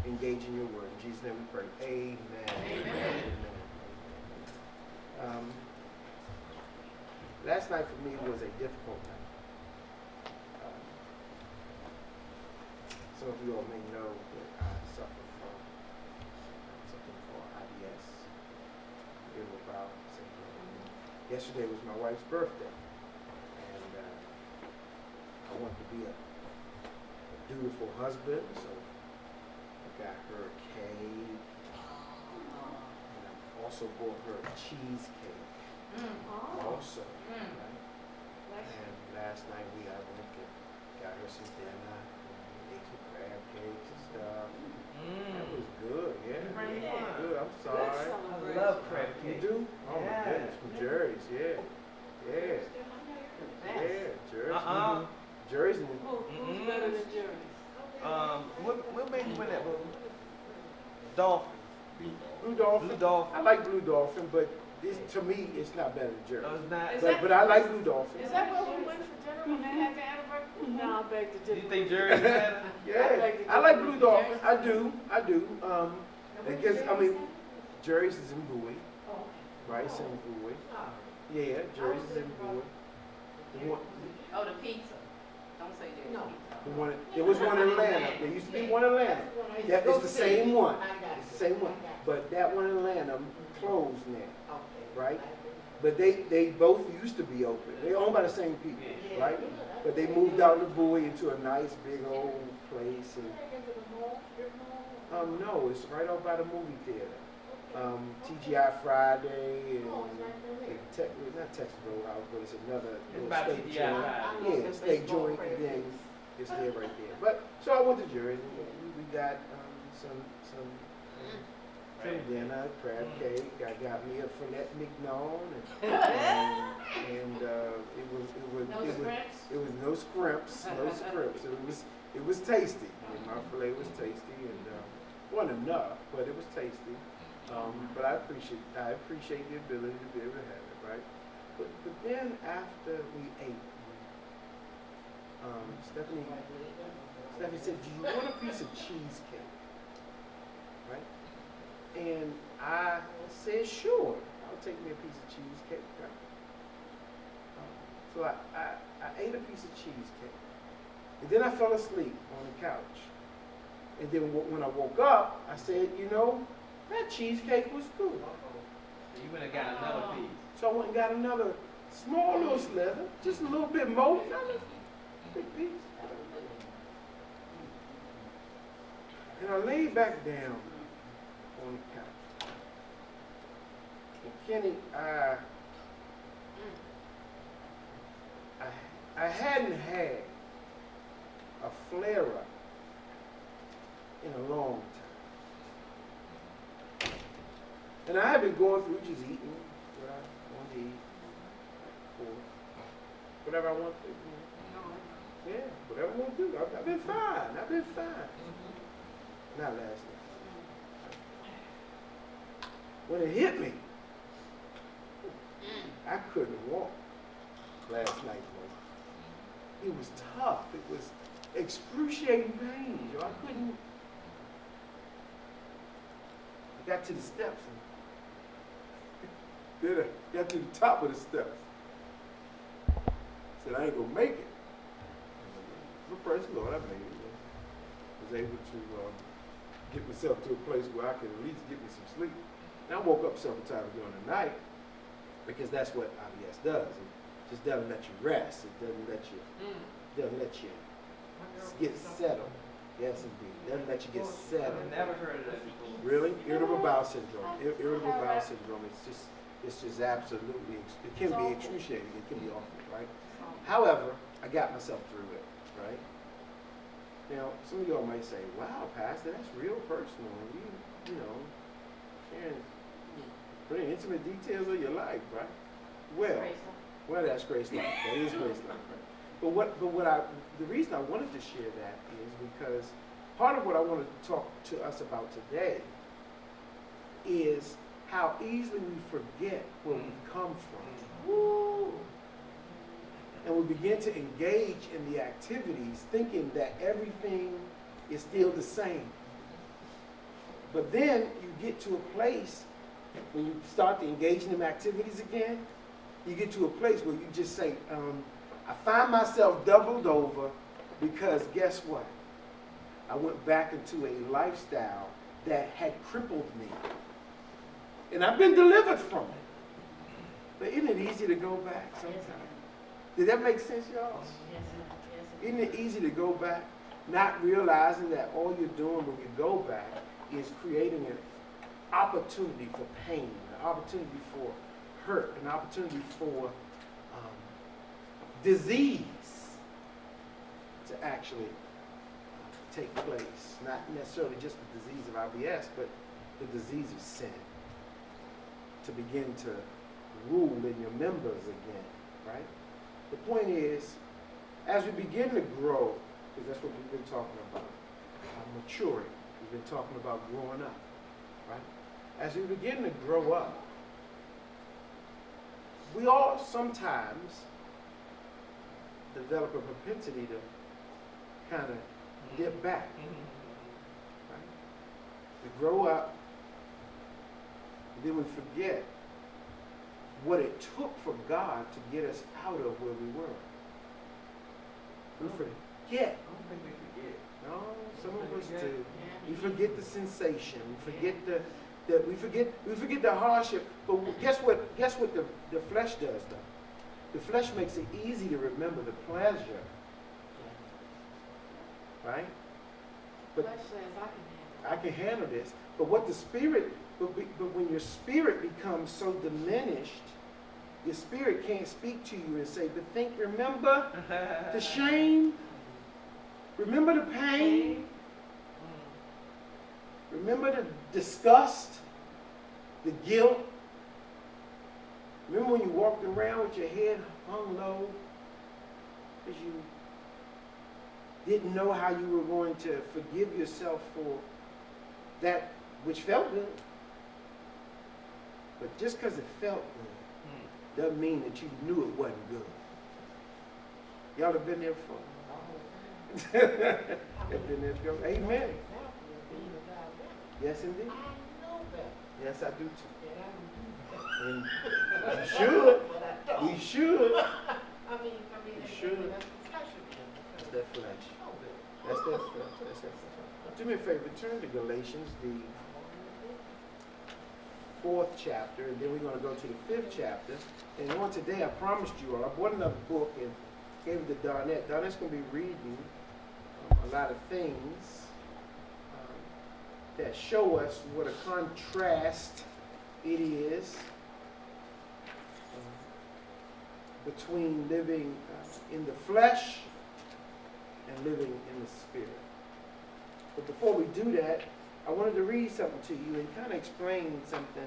engage in your word. In Jesus' name we pray. Amen. Amen. Amen. Last night for me was a difficult night. Some of you all may know that I suffer from something called IBS, irritable bowel syndrome. Yesterday was my wife's birthday, and I wanted to be a dutiful husband, so I got her a cake, and I also bought her a cheesecake. Also, right? And last night I went and got her some dinner. Ate some crab cakes and stuff. That was good, yeah. Good. I'm sorry. I love crab cakes. You do? Oh my goodness, from Jerry's, yeah. Yeah. Yeah, Jerry's. Jerry's. Who's better than Jerry's? What made you win that movie? Dolphin. Blue Dolphin. Blue Dolphin. I like Blue Dolphin, but to me, it's not better than Jerry's. No, it's not. But I like Blue Dolphin. Is that where we went for dinner when they had the anniversary? No, I beg to Do differ. you think Jerry's better? Yeah, I like Blue Dolphin. I do. Because Jerry's is in Bowie, right? It's in Bowie. Yeah, Jerry's is in Bowie. Oh, the pizza. Don't say that. No. There was one in Atlanta. There used to be one in Atlanta. Yeah, it's the same one. It's the same one. But that one in Atlanta closed now, right? But they both used to be open. They're owned by the same people, right? But they moved out of Bowie into a nice big old place. And, no, it's right out by the movie theater. TGI Friday and not Texas Roadhouse, but it's another steak joint. Yeah, steak joint, and then it's there right there. But so I went to Jerry's. We got some dinner, crab cake. I got me a filet mignon, and it was no scrimps. It was tasty. And my filet was tasty, and wasn't enough, but it was tasty. But I appreciate the ability to be able to have it, right? But then after we ate, Stephanie said, "Do you want a piece of cheesecake?" Right? And I said, "Sure, I'll take me a piece of cheesecake." Right? So I ate a piece of cheesecake, and then I fell asleep on the couch. And then when I woke up, I said, that cheesecake was good. You went and got another piece. So I went and got another small little sliver, just a little bit more, not a big piece. And I laid back down on the couch. And Kenny, I hadn't had a flare-up in a long time. And I had been going through just eating what I want to eat, or whatever I want to do. Yeah, whatever I want to do. I've been fine. Not last night. When it hit me, I couldn't walk last night. It was tough. It was excruciating pain. I couldn't. I got to the steps. Then I got to the top of the steps. Said, I ain't gonna make it. But praise the Lord, I made it. I was able to get myself to a place where I could at least get me some sleep. And I woke up several times during the night because that's what IBS does. It just doesn't let you rest. It doesn't let you get settled. Yes, indeed. It doesn't let you get settled. I've never heard of that before. Really? Irritable bowel syndrome. Irritable bowel syndrome. It's just absolutely. It can be excruciating. It can be awful, right? However, I got myself through it, right? Now, some of y'all might say, "Wow, Pastor, that's real personal. You know, sharing pretty intimate details of your life, right?" Well, that's Grace Life. That is Grace Life, right? But the reason I wanted to share that is because part of what I want to talk to us about today is how easily we forget where we've come from. Woo. And we begin to engage in the activities thinking that everything is still the same. But then you get to a place when you start to engage in them activities again, you get to a place where you just say, I find myself doubled over because guess what? I went back into a lifestyle that had crippled me. And I've been delivered from it. But isn't it easy to go back sometimes? Did that make sense, y'all? Yes, sir. Isn't it easy to go back, not realizing that all you're doing when you go back is creating an opportunity for pain, an opportunity for hurt, an opportunity for disease to actually take place. Not necessarily just the disease of IBS, but the disease of sin to begin to rule in your members again, right? The point is, as we begin to grow, because that's what we've been talking about, maturing, we've been talking about growing up, right? As we begin to grow up, we all sometimes develop a propensity to kind of dip back, right? We grow up, and then we forget what it took for God to get us out of where we were. We forget. I don't think we forget. No, some of us do. We forget the sensation. We forget we forget the hardship. But guess what? Guess what the flesh does, though? The flesh makes it easy to remember the pleasure, right? But Flesh says I can handle this. But what the spirit, but when your spirit becomes so diminished, your spirit can't speak to you and say, but remember the shame? Remember the pain? Remember the disgust? The guilt? Remember when you walked around with your head hung low because you didn't know how you were going to forgive yourself for that which felt good? But just because it felt good doesn't mean that you knew it wasn't good. Y'all have been there before? Have been there before? Amen. Yes, indeed. Yes, I do too. And you should. You should. You should. That's that flesh. That's that flesh. That's that flesh. Do me a favor, turn to Galatians, the 4th chapter, and then we're going to go to the 5th chapter. And on today, I promised you all, I bought another book and gave it to Darnett. Darnett's going to be reading a lot of things that show us what a contrast it is between living in the flesh and living in the spirit. But before we do that, I wanted to read something to you and kind of explain something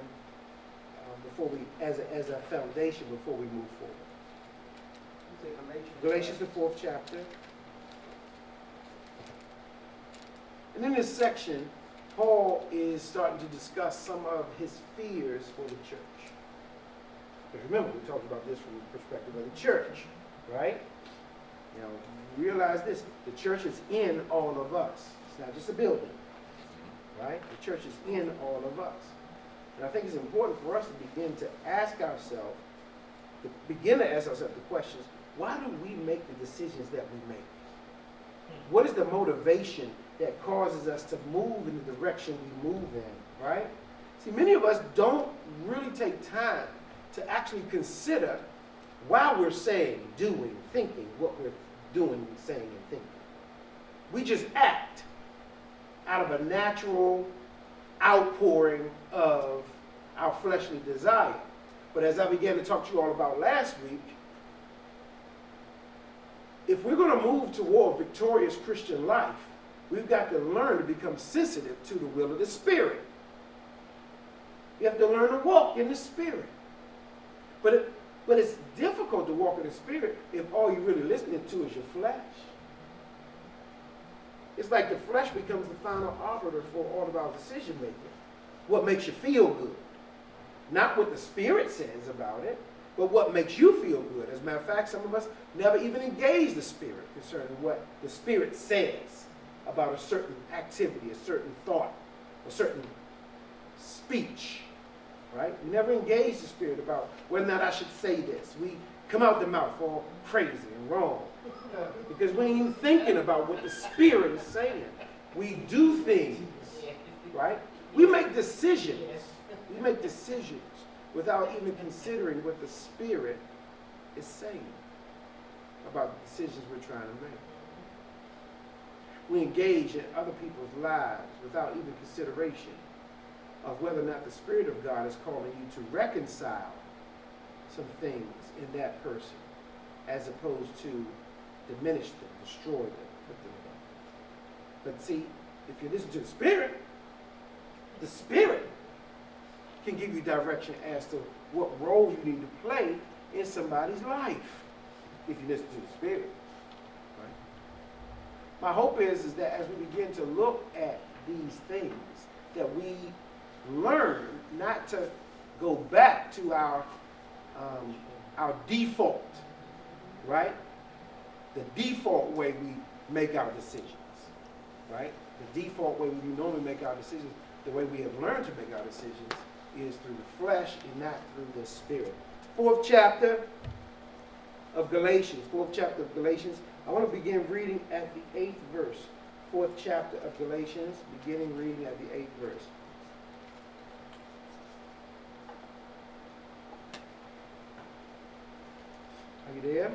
before we, as a foundation, before we move forward. Galatians, the 4th chapter. And in this section, Paul is starting to discuss some of his fears for the church. Because remember, we talked about this from the perspective of the church, right? You know, realize this, the church is in all of us. It's not just a building, right? The church is in all of us. And I think it's important for us to begin to ask ourselves the questions, why do we make the decisions that we make? What is the motivation that causes us to move in the direction we move in, right? See, many of us don't really take time to actually consider why we're saying, doing, thinking what we're doing, saying, and thinking. We just act out of a natural outpouring of our fleshly desire. But as I began to talk to you all about last week, if we're going to move toward a victorious Christian life, we've got to learn to become sensitive to the will of the Spirit. You have to learn to walk in the Spirit. But it's difficult to walk in the Spirit if all you're really listening to is your flesh. It's like the flesh becomes the final arbiter for all of our decision making. What makes you feel good. Not what the Spirit says about it, but what makes you feel good. As a matter of fact, some of us never even engage the Spirit concerning what the Spirit says about a certain activity, a certain thought, a certain speech, right? We never engage the Spirit about whether or not I should say this. We come out the mouth all crazy and wrong because we ain't even thinking about what the Spirit is saying. We do things, right? We make decisions. We make decisions without even considering what the Spirit is saying about the decisions we're trying to make. We engage in other people's lives without even consideration of whether or not the Spirit of God is calling you to reconcile some things in that person as opposed to diminish them, destroy them, put them down. But see, if you listen to the Spirit can give you direction as to what role you need to play in somebody's life if you listen to the Spirit. Right? My hope is that as we begin to look at these things, that we learn not to go back to our default, right? The default way we make our decisions, right? The default way we normally make our decisions, the way we have learned to make our decisions, is through the flesh and not through the Spirit. Fourth chapter of Galatians. I want to begin reading at the 8th verse. Fourth chapter of Galatians, beginning reading at the 8th verse. Are you there?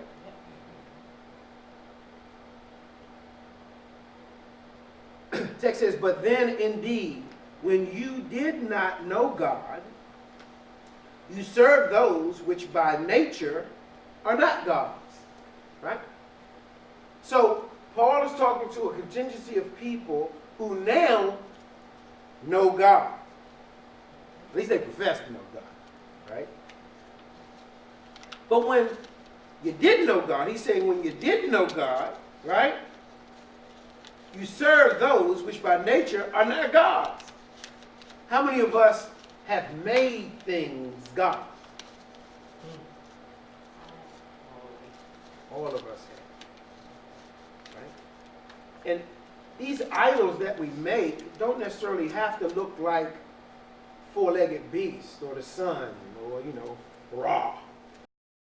Text says, but then indeed, when you did not know God, you served those which by nature are not gods. Right? So, Paul is talking to a contingency of people who now know God. At least they profess to know God. Right? But when you didn't know God, he's saying when you didn't know God, right? You serve those which by nature are not gods. How many of us have made things God? All of us have. Right? And these idols that we make don't necessarily have to look like four-legged beasts or the sun or, Ra.